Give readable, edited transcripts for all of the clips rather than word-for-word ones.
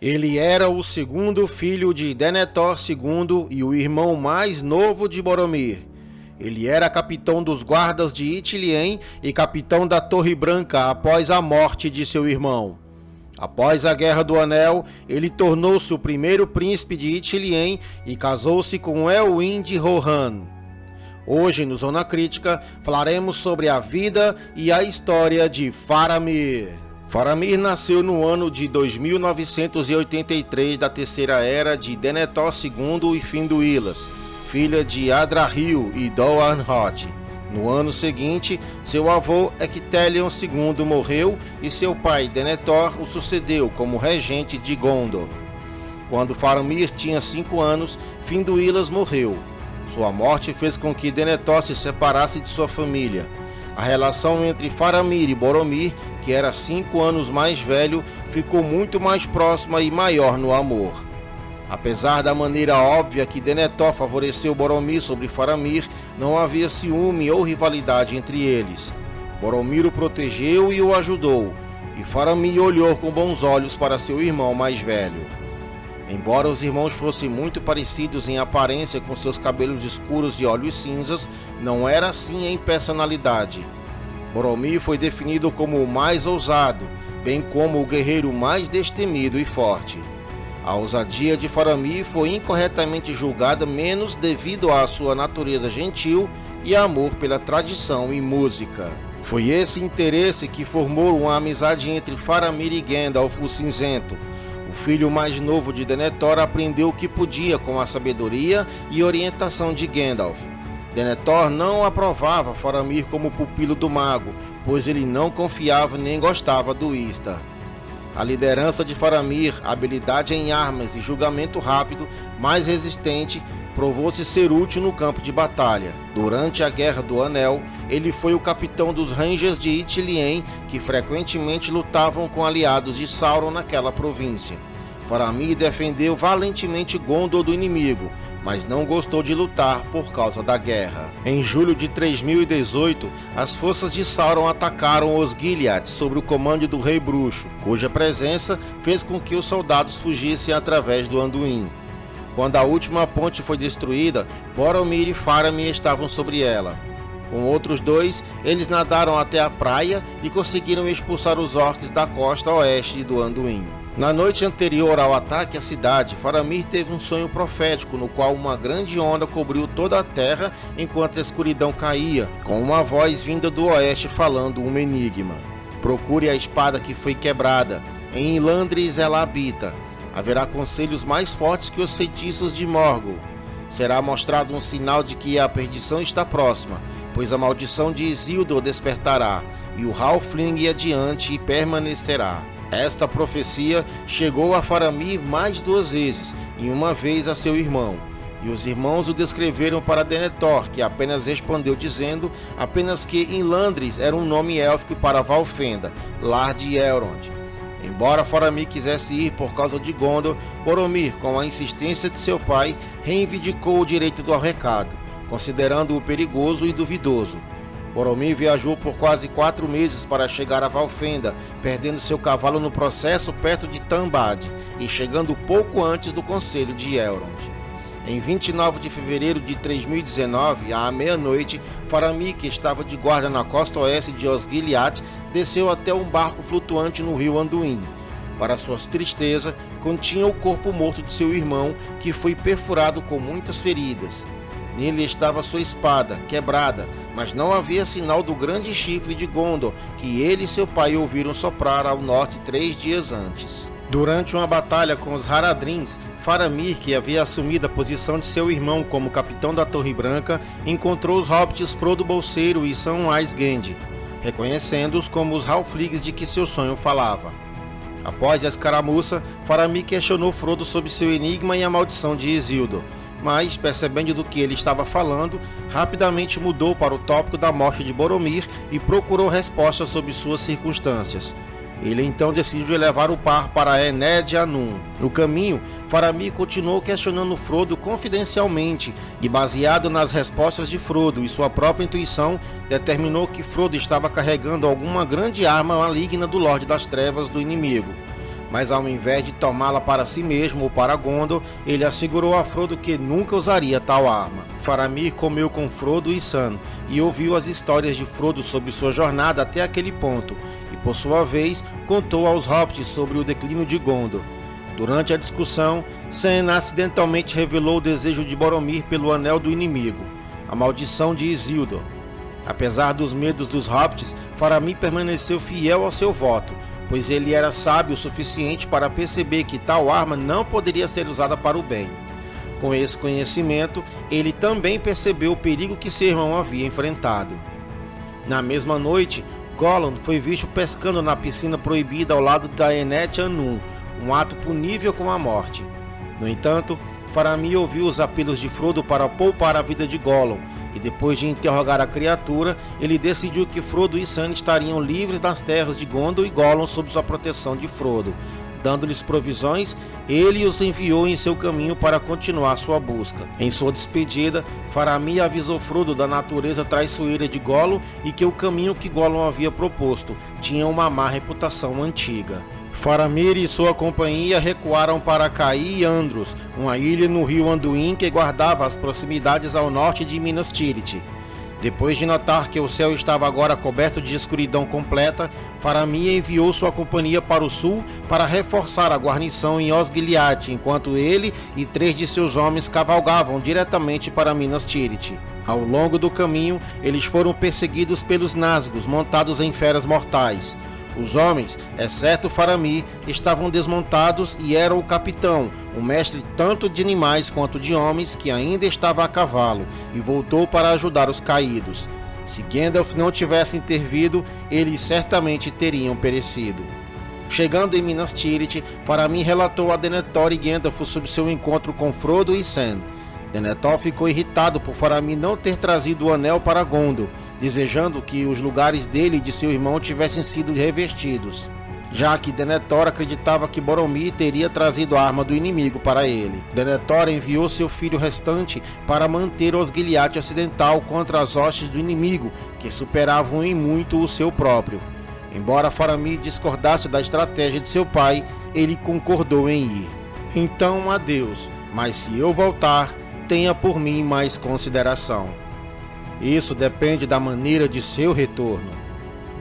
Ele era o segundo filho de Denethor II e o irmão mais novo de Boromir. Ele era capitão dos guardas de Ithilien e capitão da Torre Branca após a morte de seu irmão. Após a Guerra do Anel, ele tornou-se o primeiro príncipe de Ithilien e casou-se com Elwyn de Rohan. Hoje, no Zona Crítica, falaremos sobre a vida e a história de Faramir. Faramir nasceu no ano de 2983 da Terceira Era de Denethor II e Finduilas, filha de Adraril e Dol-Amroth. No ano seguinte, seu avô Ecthelion II morreu e seu pai Denethor o sucedeu como regente de Gondor. Quando Faramir tinha 5 anos, Finduilas morreu. Sua morte fez com que Denethor se separasse de sua família. A relação entre Faramir e Boromir, que era 5 anos mais velho, ficou muito mais próxima e maior no amor. Apesar da maneira óbvia que Denethor favoreceu Boromir sobre Faramir, não havia ciúme ou rivalidade entre eles. Boromir o protegeu e o ajudou, e Faramir olhou com bons olhos para seu irmão mais velho. Embora os irmãos fossem muito parecidos em aparência com seus cabelos escuros e olhos cinzas, não era assim em personalidade. Boromir foi definido como o mais ousado, bem como o guerreiro mais destemido e forte. A ousadia de Faramir foi incorretamente julgada menos devido à sua natureza gentil e amor pela tradição e música. Foi esse interesse que formou uma amizade entre Faramir e Gandalf o Cinzento. O filho mais novo de Denethor aprendeu o que podia com a sabedoria e orientação de Gandalf. Denethor não aprovava Faramir como pupilo do mago, pois ele não confiava nem gostava do Istar. A liderança de Faramir, habilidade em armas e julgamento rápido, mais resistente, provou-se ser útil no campo de batalha. Durante a Guerra do Anel, ele foi o capitão dos Rangers de Ithilien, que frequentemente lutavam com aliados de Sauron naquela província. Faramir defendeu valentemente Gondor do inimigo, mas não gostou de lutar por causa da guerra. Em julho de 3018, as forças de Sauron atacaram os Gilead sob o comando do Rei Bruxo, cuja presença fez com que os soldados fugissem através do Anduin. Quando a última ponte foi destruída, Boromir e Faramir estavam sobre ela. Com outros dois, eles nadaram até a praia e conseguiram expulsar os orcs da costa oeste do Anduin. Na noite anterior ao ataque à cidade, Faramir teve um sonho profético no qual uma grande onda cobriu toda a terra enquanto a escuridão caía, com uma voz vinda do oeste falando um enigma. Procure a espada que foi quebrada, em Ilandris ela habita. Haverá conselhos mais fortes que os feitiços de Morgul. Será mostrado um sinal de que a perdição está próxima, pois a maldição de Isildur despertará, e o Halfling adiante e permanecerá. Esta profecia chegou a Faramir mais 2 vezes, e uma vez a seu irmão. E os irmãos o descreveram para Denethor, que apenas respondeu dizendo apenas que Ilandris era um nome élfico para Valfenda, lar de Elrond. Embora Faramir quisesse ir por causa de Gondor, Boromir, com a insistência de seu pai, reivindicou o direito do recado, considerando-o perigoso e duvidoso. Boromir viajou por quase 4 meses para chegar a Valfenda, perdendo seu cavalo no processo perto de Tambad e chegando pouco antes do conselho de Elrond. Em 29 de fevereiro de 3019, à meia-noite, Faramir, que estava de guarda na costa oeste de Osgiliath, desceu até um barco flutuante no rio Anduin. Para sua tristeza, continha o corpo morto de seu irmão, que foi perfurado com muitas feridas. Nele estava sua espada, quebrada, mas não havia sinal do grande chifre de Gondor, que ele e seu pai ouviram soprar ao norte 3 dias antes. Durante uma batalha com os Haradrins, Faramir, que havia assumido a posição de seu irmão como capitão da Torre Branca, encontrou os hobbits Frodo Bolseiro e Samwise Gamgee, reconhecendo-os como os Halflings de que seu sonho falava. Após a escaramuça, Faramir questionou Frodo sobre seu enigma e a maldição de Isildur, mas, percebendo do que ele estava falando, rapidamente mudou para o tópico da morte de Boromir e procurou respostas sobre suas circunstâncias. Ele então decidiu levar o par para Ened Anum. No caminho, Faramir continuou questionando Frodo confidencialmente e, baseado nas respostas de Frodo e sua própria intuição, determinou que Frodo estava carregando alguma grande arma maligna do Lorde das Trevas do inimigo. mas ao invés de tomá-la para si mesmo ou para Gondor, ele assegurou a Frodo que nunca usaria tal arma. Faramir comeu com Frodo e Sam e ouviu as histórias de Frodo sobre sua jornada até aquele ponto, e por sua vez contou aos hobbits sobre o declínio de Gondor. Durante a discussão, Sam acidentalmente revelou o desejo de Boromir pelo Anel do Inimigo, a maldição de Isildur. Apesar dos medos dos hobbits, Faramir permaneceu fiel ao seu voto, pois ele era sábio o suficiente para perceber que tal arma não poderia ser usada para o bem. Com esse conhecimento, ele também percebeu o perigo que seu irmão havia enfrentado. Na mesma noite, Gollum foi visto pescando na piscina proibida ao lado da Enneth Annûn, um ato punível com a morte. No entanto, Faramir ouviu os apelos de Frodo para poupar a vida de Gollum, e depois de interrogar a criatura, ele decidiu que Frodo e Sam estariam livres das terras de Gondor e Gollum sob sua proteção de Frodo. Dando-lhes provisões, ele os enviou em seu caminho para continuar sua busca. Em sua despedida, Faramir avisou Frodo da natureza traiçoeira de Gollum e que o caminho que Gollum havia proposto tinha uma má reputação antiga. Faramir e sua companhia recuaram para Cair e Andros, uma ilha no rio Anduin que guardava as proximidades ao norte de Minas Tirith. Depois de notar que o céu estava agora coberto de escuridão completa, Faramir enviou sua companhia para o sul para reforçar a guarnição em Osgiliath, enquanto ele e 3 de seus homens cavalgavam diretamente para Minas Tirith. Ao longo do caminho, eles foram perseguidos pelos Nazgûs, montados em feras mortais. Os homens, exceto Faramir, estavam desmontados e era o capitão, um mestre tanto de animais quanto de homens, que ainda estava a cavalo e voltou para ajudar os caídos. Se Gandalf não tivesse intervido, eles certamente teriam perecido. Chegando em Minas Tirith, Faramir relatou a Denethor e Gandalf sobre seu encontro com Frodo e Sam. Denethor ficou irritado por Faramir não ter trazido o anel para Gondor, desejando que os lugares dele e de seu irmão tivessem sido revestidos, já que Denethor acreditava que Boromir teria trazido a arma do inimigo para ele. Denethor enviou seu filho restante para manter Osgiliath Ocidental contra as hostes do inimigo, que superavam em muito o seu próprio. Embora Faramir discordasse da estratégia de seu pai, ele concordou em ir. Então, adeus, mas se eu voltar, tenha por mim mais consideração. Isso depende da maneira de seu retorno.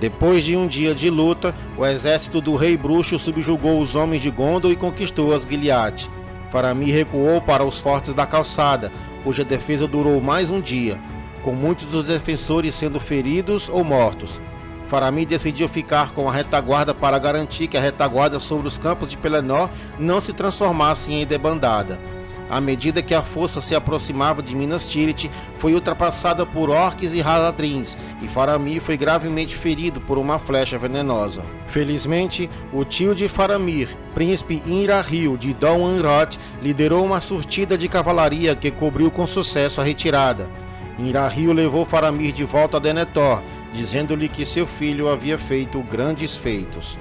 Depois de um dia de luta, o exército do rei bruxo subjugou os homens de Gondor e conquistou Osgiliath. Faramir recuou para os fortes da calçada, cuja defesa durou mais um dia, com muitos dos defensores sendo feridos ou mortos. Faramir decidiu ficar com a retaguarda para garantir que a retaguarda sobre os campos de Pelennor não se transformasse em debandada. À medida que a força se aproximava de Minas Tirith, foi ultrapassada por orques e haladrins, e Faramir foi gravemente ferido por uma flecha venenosa. Felizmente, o tio de Faramir, príncipe Imrahil de Dol Amroth, liderou uma surtida de cavalaria que cobriu com sucesso a retirada. Imrahil levou Faramir de volta a Denethor, dizendo-lhe que seu filho havia feito grandes feitos.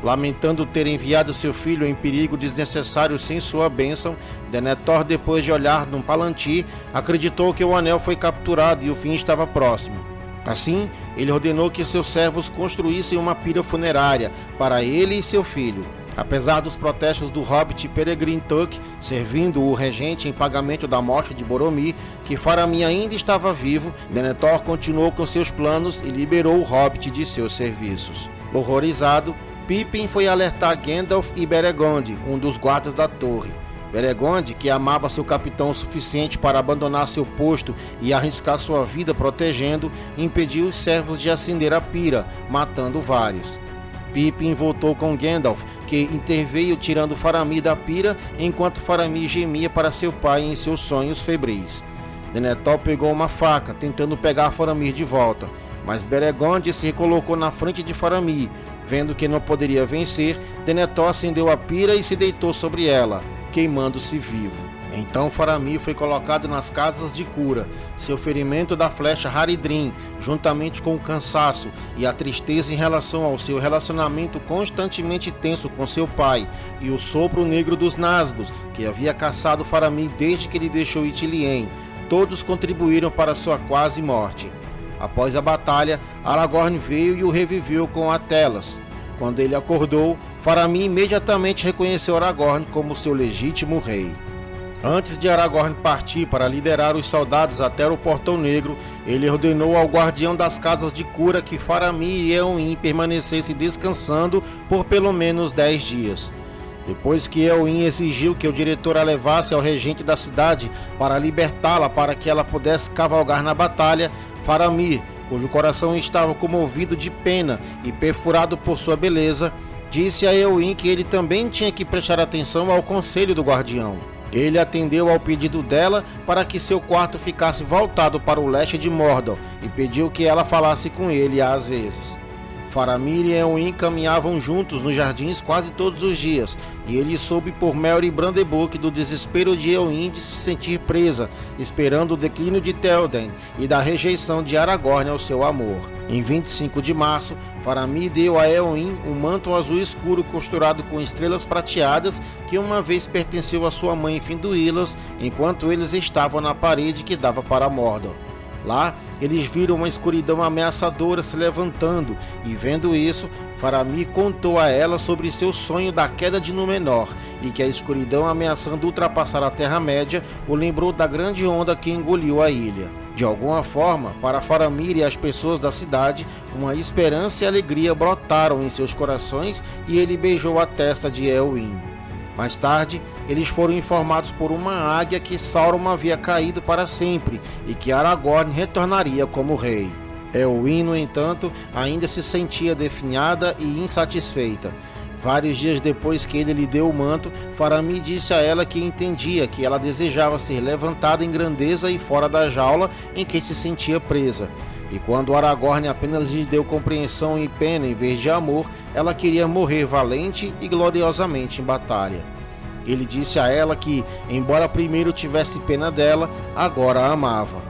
Lamentando ter enviado seu filho em perigo desnecessário sem sua bênção, Denethor, depois de olhar num palantir, acreditou que o anel foi capturado e o fim estava próximo. Assim, ele ordenou que seus servos construíssem uma pira funerária para ele e seu filho. Apesar dos protestos do hobbit Peregrine Took, servindo o regente em pagamento da morte de Boromir, que Faramir ainda estava vivo, Denethor continuou com seus planos e liberou o hobbit de seus serviços. Horrorizado, Pippin foi alertar Gandalf e Beregond, um dos guardas da torre. Beregond, que amava seu capitão o suficiente para abandonar seu posto e arriscar sua vida protegendo, impediu os servos de acender a pira, matando vários. Pippin voltou com Gandalf, que interveio tirando Faramir da pira, enquanto Faramir gemia para seu pai em seus sonhos febris. Denethor pegou uma faca, tentando pegar Faramir de volta, mas Beregond se recolocou na frente de Faramir. Vendo que não poderia vencer, Denethor acendeu a pira e se deitou sobre ela, queimando-se vivo. Então Faramir foi colocado nas casas de cura. Seu ferimento da flecha Haradrim, juntamente com o cansaço e a tristeza em relação ao seu relacionamento constantemente tenso com seu pai, e o sopro negro dos Nazgûs, que havia caçado Faramir desde que ele deixou Ithilien, todos contribuíram para sua quase morte. Após a batalha, Aragorn veio e o reviveu com Atelas. Quando ele acordou, Faramir imediatamente reconheceu Aragorn como seu legítimo rei. Antes de Aragorn partir para liderar os soldados até o Portão Negro, ele ordenou ao guardião das casas de cura que Faramir e Éowyn permanecessem descansando por pelo menos 10 dias. Depois que Éowyn exigiu que o diretor a levasse ao regente da cidade para libertá-la para que ela pudesse cavalgar na batalha, Faramir, cujo coração estava comovido de pena e perfurado por sua beleza, disse a Éowyn que ele também tinha que prestar atenção ao conselho do guardião. Ele atendeu ao pedido dela para que seu quarto ficasse voltado para o leste de Mordor e pediu que ela falasse com ele às vezes. Faramir e Éowyn caminhavam juntos nos jardins quase todos os dias, e ele soube por Merry Brandenburg do desespero de Éowyn de se sentir presa, esperando o declínio de Théoden e da rejeição de Aragorn ao seu amor. Em 25 de março, Faramir deu a Éowyn um manto azul escuro costurado com estrelas prateadas que uma vez pertenceu à sua mãe em Finduilas, enquanto eles estavam na parede que dava para Mordor. Lá, eles viram uma escuridão ameaçadora se levantando, e vendo isso, Faramir contou a ela sobre seu sonho da queda de Númenor, e que a escuridão ameaçando ultrapassar a Terra-média o lembrou da grande onda que engoliu a ilha. De alguma forma, para Faramir e as pessoas da cidade, uma esperança e alegria brotaram em seus corações, e ele beijou a testa de Éowyn. Mais tarde, eles foram informados por uma águia que Sauron havia caído para sempre e que Aragorn retornaria como rei. Éowyn, no entanto, ainda se sentia definhada e insatisfeita. Vários dias depois que ele lhe deu o manto, Faramir disse a ela que entendia que ela desejava ser levantada em grandeza e fora da jaula em que se sentia presa. E quando Aragorn apenas lhe deu compreensão e pena em vez de amor, ela queria morrer valente e gloriosamente em batalha. Ele disse a ela que, embora primeiro tivesse pena dela, agora a amava.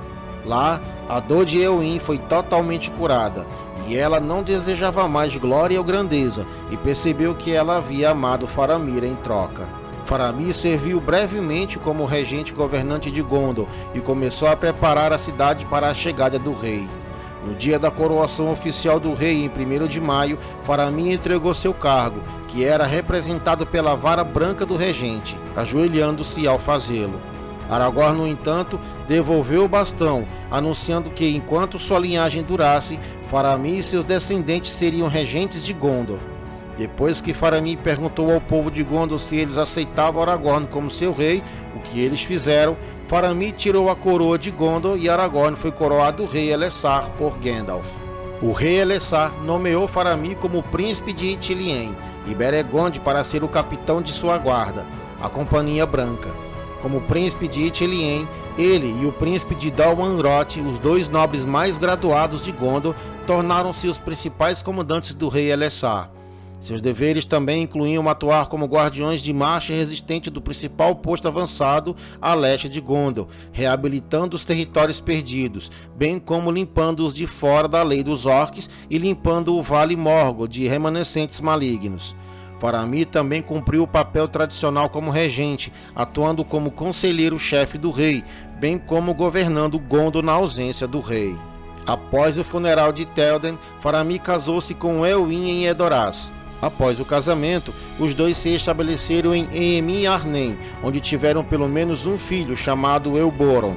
Lá, a dor de Éowyn foi totalmente curada, e ela não desejava mais glória ou grandeza, e percebeu que ela havia amado Faramir em troca. Faramir serviu brevemente como regente governante de Gondor e começou a preparar a cidade para a chegada do rei. No dia da coroação oficial do rei, em 1º de maio, Faramir entregou seu cargo, que era representado pela vara branca do regente, ajoelhando-se ao fazê-lo. Aragorn, no entanto, devolveu o bastão, anunciando que, enquanto sua linhagem durasse, Faramir e seus descendentes seriam regentes de Gondor. Depois que Faramir perguntou ao povo de Gondor se eles aceitavam Aragorn como seu rei, o que eles fizeram, Faramir tirou a coroa de Gondor e Aragorn foi coroado rei Elessar por Gandalf. O rei Elessar nomeou Faramir como príncipe de Ithilien e Beregond para ser o capitão de sua guarda, a Companhia Branca. Como príncipe de Ithilien, ele e o príncipe de Dol Amroth, os dois nobres mais graduados de Gondor, tornaram-se os principais comandantes do rei Elessar. Seus deveres também incluíam atuar como guardiões de marcha resistente do principal posto avançado a leste de Gondor, reabilitando os territórios perdidos, bem como limpando-os de fora da lei dos orcs e limpando o Vale Morgul de remanescentes malignos. Faramir também cumpriu o papel tradicional como regente, atuando como conselheiro-chefe do rei, bem como governando Gondor na ausência do rei. Após o funeral de Théoden, Faramir casou-se com Éowyn em Edoras. Após o casamento, os dois se estabeleceram em Eomer-Arnen, onde tiveram pelo menos um filho chamado Elboron.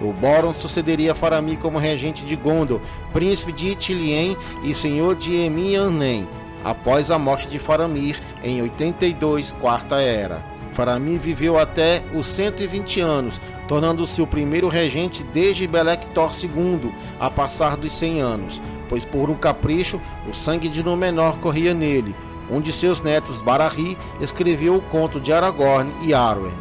Elboron sucederia Faramir como regente de Gondor, príncipe de Ithilien e senhor de Eomer-Arnen, após a morte de Faramir em 82, Quarta Era. Faramir viveu até os 120 anos, tornando-se o primeiro regente desde Belector II a passar dos 100 anos, pois por um capricho, o sangue de Númenor corria nele. Um de seus netos, Barahri, escreveu o conto de Aragorn e Arwen.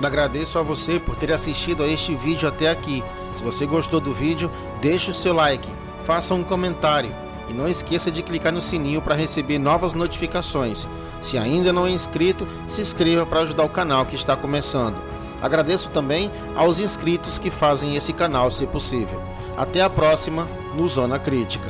Agradeço a você por ter assistido a este vídeo até aqui. Se você gostou do vídeo, deixe o seu like, faça um comentário e não esqueça de clicar no sininho para receber novas notificações. Se ainda não é inscrito, se inscreva para ajudar o canal que está começando. Agradeço também aos inscritos que fazem esse canal ser possível. Até a próxima no Zona Crítica.